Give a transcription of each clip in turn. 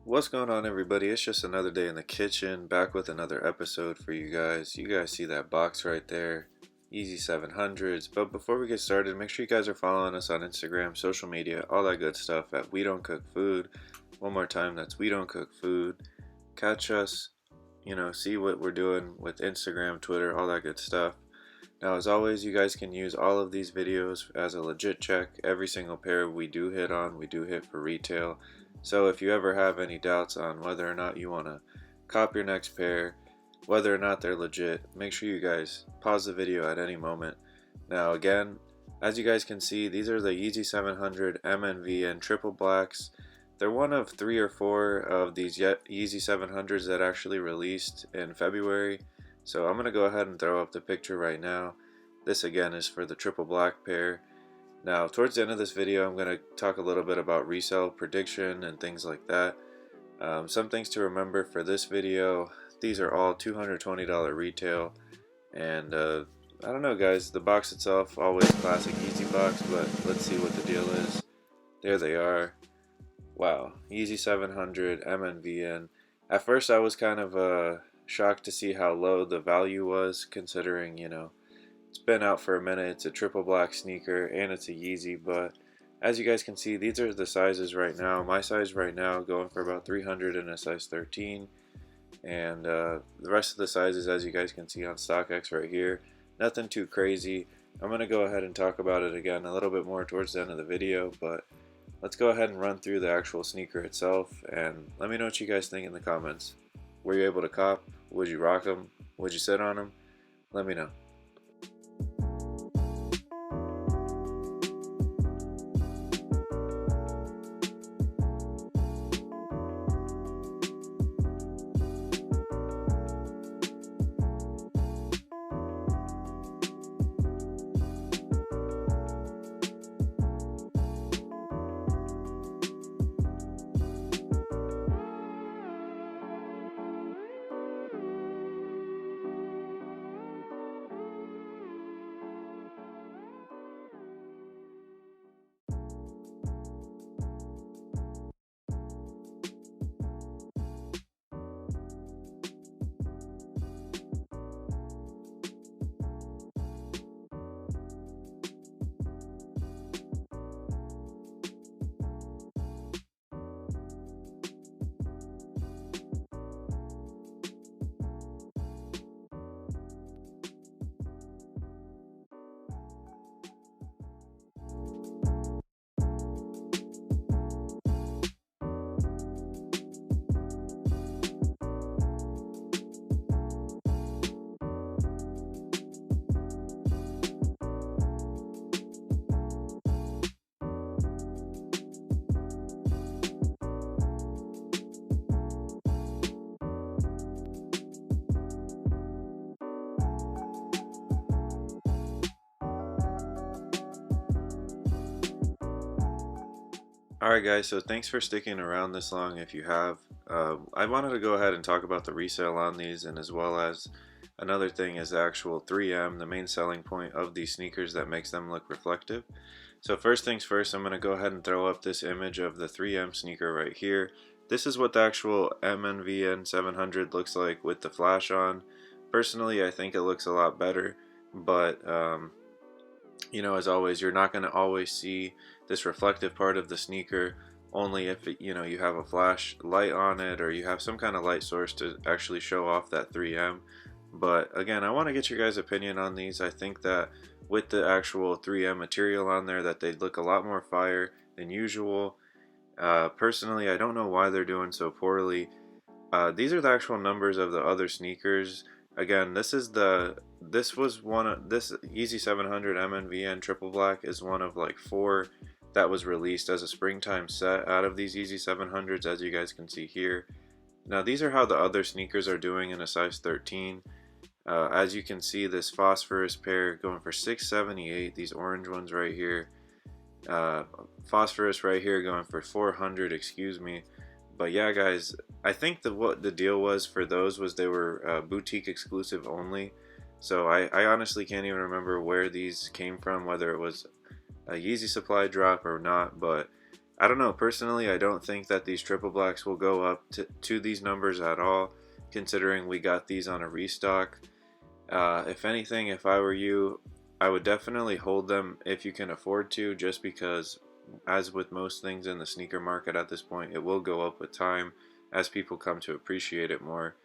What's going on, everybody? It's just another day in the kitchen, back with another episode for you guys. You guys see that box right there, Yeezy 700s. But before we get started, make sure you guys are following us on Instagram, social media, all that good stuff at We Don't Cook Food. One more time, that's We Don't Cook Food. Catch us, see what we're doing with Instagram, Twitter, all that good stuff. Now, as always, you guys can use all of these videos as a legit check. Every single pair we do hit on, we do hit for retail. So if you ever have any doubts on whether or not you want to cop your next pair, whether or not they're legit, make sure you guys pause the video at any moment. Now again, as you guys can see, these are the Yeezy 700 MNVN Triple Blacks. They're one of 3 or 4 of these Yeezy 700s that actually released in February. So I'm going to go ahead and throw up the picture right now. This again is for the Triple Black pair. Now, towards the end of this video, I'm going to talk a little bit about resale prediction and things like that. Some things to remember for this video: these are all $220 retail, and I don't know, guys, the box itself, always classic Yeezy box, but let's see what the deal is. There they are. Wow, Yeezy 700 MNVN. At first I was kind of shocked to see how low the value was, considering, it's been out for a minute. It's a triple black sneaker and it's a Yeezy, but as you guys can see, these are the sizes right now. My size right now going for about 300 in a size 13, and the rest of the sizes, as you guys can see on StockX right here, nothing too crazy. I'm going to go ahead and talk about it again a little bit more towards the end of the video, but let's go ahead and run through the actual sneaker itself, and let me know what you guys think in the comments. Were you able to cop? Would you rock them? Would you sit on them? Let me know. Alright guys, so thanks for sticking around this long if you have. I wanted to go ahead and talk about the resale on these, and as well as another thing is the actual 3M, the main selling point of these sneakers that makes them look reflective. So first things first, I'm going to go ahead and throw up this image of the 3M sneaker right here. This is what the actual MNVN 700 looks like with the flash on. Personally, I think it looks a lot better, but as always, you're not going to always see this reflective part of the sneaker, only if you have a flash light on it, or you have some kind of light source to actually show off that 3M. But again, I want to get your guys' opinion on these. I think that with the actual 3M material on there, that they'd look a lot more fire than usual. Personally, I don't know why they're doing so poorly. These are the actual numbers of the other sneakers. Again, this was one of this Yeezy 700 MNVN Triple Black is one of like 4 that was released as a springtime set out of these Yeezy 700s, as you guys can see here. Now these are how the other sneakers are doing in a size 13. As you can see, this phosphorus pair going for $678. These orange ones right here, phosphorus right here going for $400. Excuse me. But yeah, guys, I think what the deal was for those was they were boutique exclusive only. So I honestly can't even remember where these came from, whether it was a Yeezy supply drop or not. But I don't know, personally I don't think that these Triple Blacks will go up to these numbers at all, considering we got these on a restock. If anything, if I were you, I would definitely hold them if you can afford to, just because, as with most things in the sneaker market at this point, it will go up with time as people come to appreciate it more.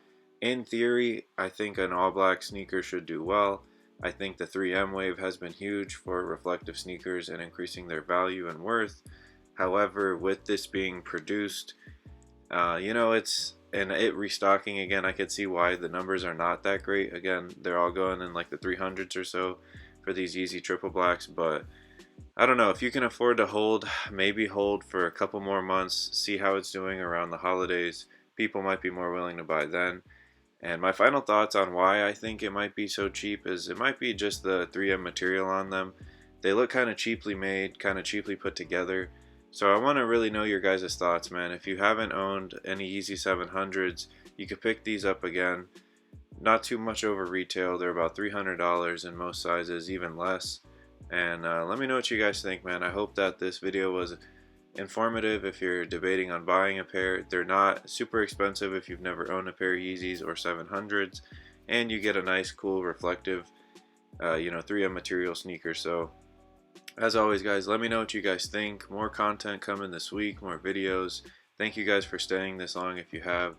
In theory, I think an all black sneaker should do well. I think the 3M wave has been huge for reflective sneakers and increasing their value and worth. However, with this being produced, it restocking again, I could see why the numbers are not that great. Again, they're all going in like the 300s or so for these Yeezy Triple Blacks, but I don't know. If you can afford to hold, maybe hold for a couple more months, see how it's doing around the holidays. People might be more willing to buy then. And my final thoughts on why I think it might be so cheap is it might be just the 3M material on them. They look kind of cheaply made, kind of cheaply put together. So I want to really know your guys' thoughts, man. If you haven't owned any Yeezy 700s, you could pick these up again. Not too much over retail. They're about $300 in most sizes, even less. And let me know what you guys think, man. I hope that this video was informative if you're debating on buying a pair. They're not super expensive if you've never owned a pair of Yeezys or 700s, and you get a nice, cool, reflective, 3M material sneaker. So as always, guys, let me know what you guys think. More content coming this week, more videos. Thank you guys for staying this long if you have,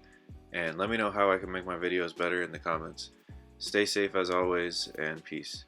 and let me know how I can make my videos better in the comments. Stay safe as always, and peace.